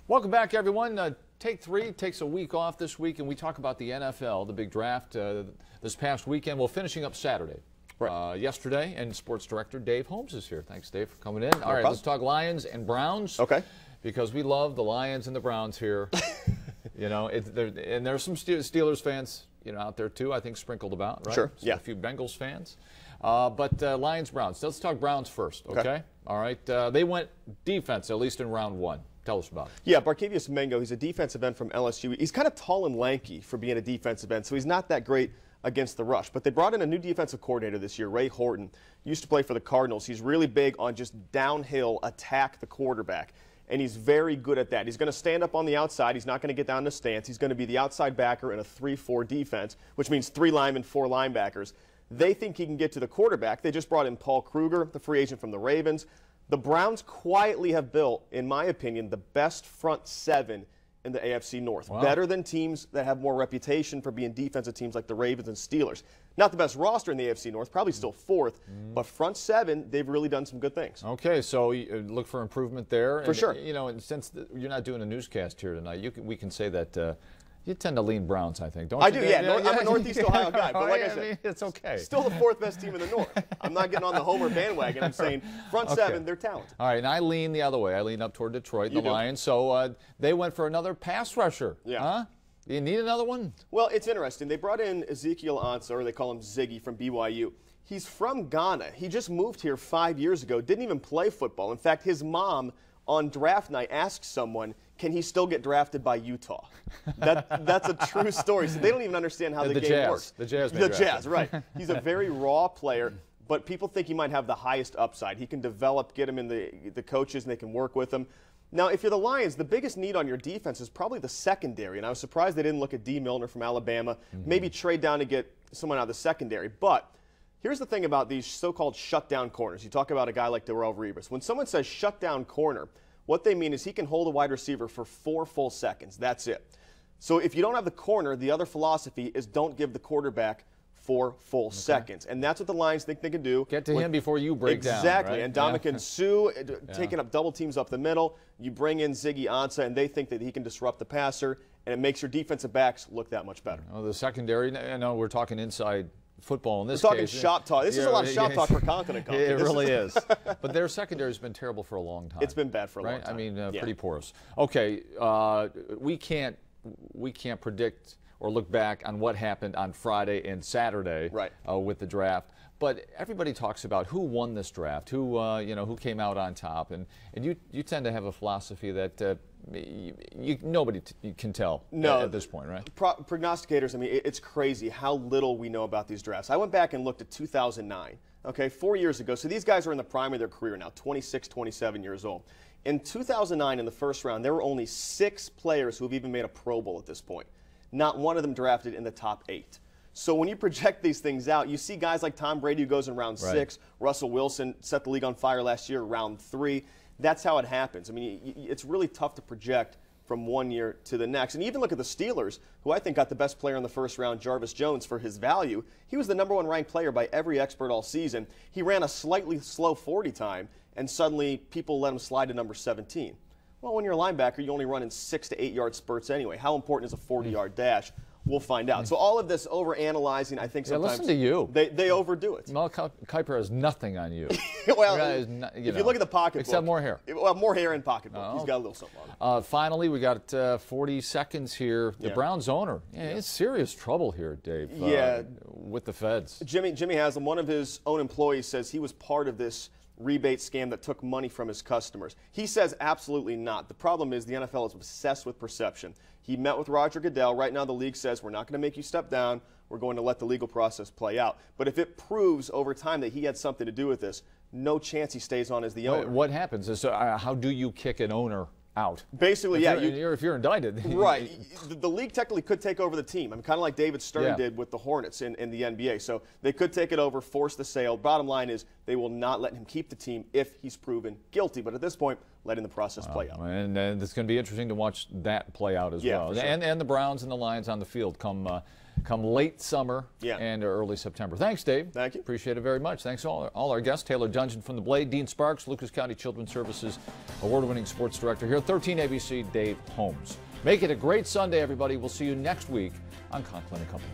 Welcome back, everyone. Take three takes a week off this week, and we talk about the NFL, the big draft this past weekend. Well, finishing up Saturday. Right. Yesterday, and sports director Dave Holmes is here. Thanks, Dave, for coming in. All right, let's talk Lions and Browns. Okay. Because we love the Lions and the Browns here. You know, and there's some Steelers fans, out there too. I think sprinkled about, right? Sure. Yeah. A few Bengals fans. But Lions, Browns. Let's talk Browns first. Okay. All right. They went defense, at least in round one. Tell us about it. Yeah, Barkevious Mingo, he's a defensive end from LSU. He's kind of tall and lanky for being a defensive end, so he's not that great against the rush. But they brought in a new defensive coordinator this year, Ray Horton. Used to play for the Cardinals. He's really big on just downhill attack the quarterback, and he's very good at that. He's going to stand up on the outside. He's not going to get down in a stance. He's going to be the outside backer in a 3-4 defense, which means 3 linemen, 4 linebackers. They think he can get to the quarterback. They just brought in Paul Kruger, the free agent from the Ravens. The Browns quietly have built, in my opinion, the best front 7 in the AFC North. Wow. Better than teams that have more reputation for being defensive teams like the Ravens and Steelers. Not the best roster in the AFC North, probably still 4th, but front 7, they've really done some good things. Okay, so you look for improvement there. For sure. And since you're not doing a newscast here tonight, we can say that you tend to lean Browns, I think, don't you? I do, yeah. I'm a Northeast Ohio guy, but like I said, it's okay. Still the 4th best team in the North. I'm not getting on the Homer bandwagon. I'm saying front 7, they're talented. All right, and I lean the other way. I lean up toward Detroit, the Lions. So they went for another pass rusher. Yeah. Huh? You need another one? Well, it's interesting. They brought in Ezekiel Ansah, or they call him Ziggy, from BYU. He's from Ghana. He just moved here 5 years ago, didn't even play football. In fact, his mom on draft night asked someone, can he still get drafted by Utah? That's a true story. So they don't even understand how the game works. The Jazz. The Jazz, right. He's a very raw player, but people think he might have the highest upside. He can develop, get him in the coaches, and they can work with him. Now, if you're the Lions, the biggest need on your defense is probably the secondary, and I was surprised they didn't look at D. Milner from Alabama, maybe trade down to get someone out of the secondary. But here's the thing about these so-called shutdown corners. You talk about a guy like Darrelle Revis. When someone says shutdown corner, what they mean is he can hold a wide receiver for 4 full seconds. That's it. So if you don't have the corner, the other philosophy is don't give the quarterback 4 full seconds. And that's what the Lions think they can do. Get to him before you break down. Exactly. Right? And Ndamukong Suh taking up double teams up the middle. You bring in Ziggy Ansah, and they think that he can disrupt the passer, and it makes your defensive backs look that much better. Well, the secondary, I know we're talking inside football in this We're case. talking shop talk. This is a lot of shop talk for Conklin and Company. It really is. But their secondary has been terrible for a long time. It's been bad for a long time. I mean, pretty porous. Okay, we can't predict or look back on what happened on Friday and Saturday with the draft. But everybody talks about who won this draft, who came out on top, and you tend to have a philosophy that nobody can tell at this point, right? Prognosticators, I mean, it's crazy how little we know about these drafts. I went back and looked at 2009, okay, 4 years ago. So these guys are in the prime of their career now, 26, 27 years old. In 2009, in the first round, there were only 6 players who have even made a Pro Bowl at this point. Not one of them drafted in the top 8. So when you project these things out, you see guys like Tom Brady who goes in round 6, Russell Wilson set the league on fire last year, round 3. That's how it happens. I mean, it's really tough to project from one year to the next. And even look at the Steelers, who I think got the best player in the first round, Jarvis Jones, for his value. He was the #1 ranked player by every expert all season. He ran a slightly slow 40 time, and suddenly people let him slide to number 17. Well, when you're a linebacker, you only run in 6 to 8 yard spurts anyway. How important is a 40-yard dash? We'll find out. So all of this over-analyzing, I think sometimes listen to you. They overdo it. Mel Kiper has nothing on you. Well, if you look at the pocketbook. Except more hair. Well, more hair in pocketbook. He's got a little something on it. Finally, we got 40 seconds here. The Browns owner. It's serious trouble here, Dave, with the feds. Jimmy Haslam, one of his own employees, says he was part of this rebate scam that took money from his customers. He says absolutely not. The problem is the NFL is obsessed with perception. He met with Roger Goodell. Right now the league says we're not going to make you step down. We're going to let the legal process play out. But if it proves over time that he had something to do with this, no chance he stays on as the owner. What happens is, how do you kick an owner out? Basically, if you're indicted. Right. The league technically could take over the team. I mean, kind of like David Stern did with the Hornets in the NBA. So they could take it over, force the sale. Bottom line is they will not let him keep the team if he's proven guilty. But at this point, letting the process play out. And it's going to be interesting to watch that play out as well. For sure. And the Browns and the Lions on the field come come late summer and early September. Thanks, Dave. Thank you. Appreciate it very much. Thanks to all our guests. Taylor Dungeon from The Blade, Dean Sparks, Lucas County Children's Services award-winning sports director here at 13 ABC, Dave Holmes. Make it a great Sunday, everybody. We'll see you next week on Conklin & Company.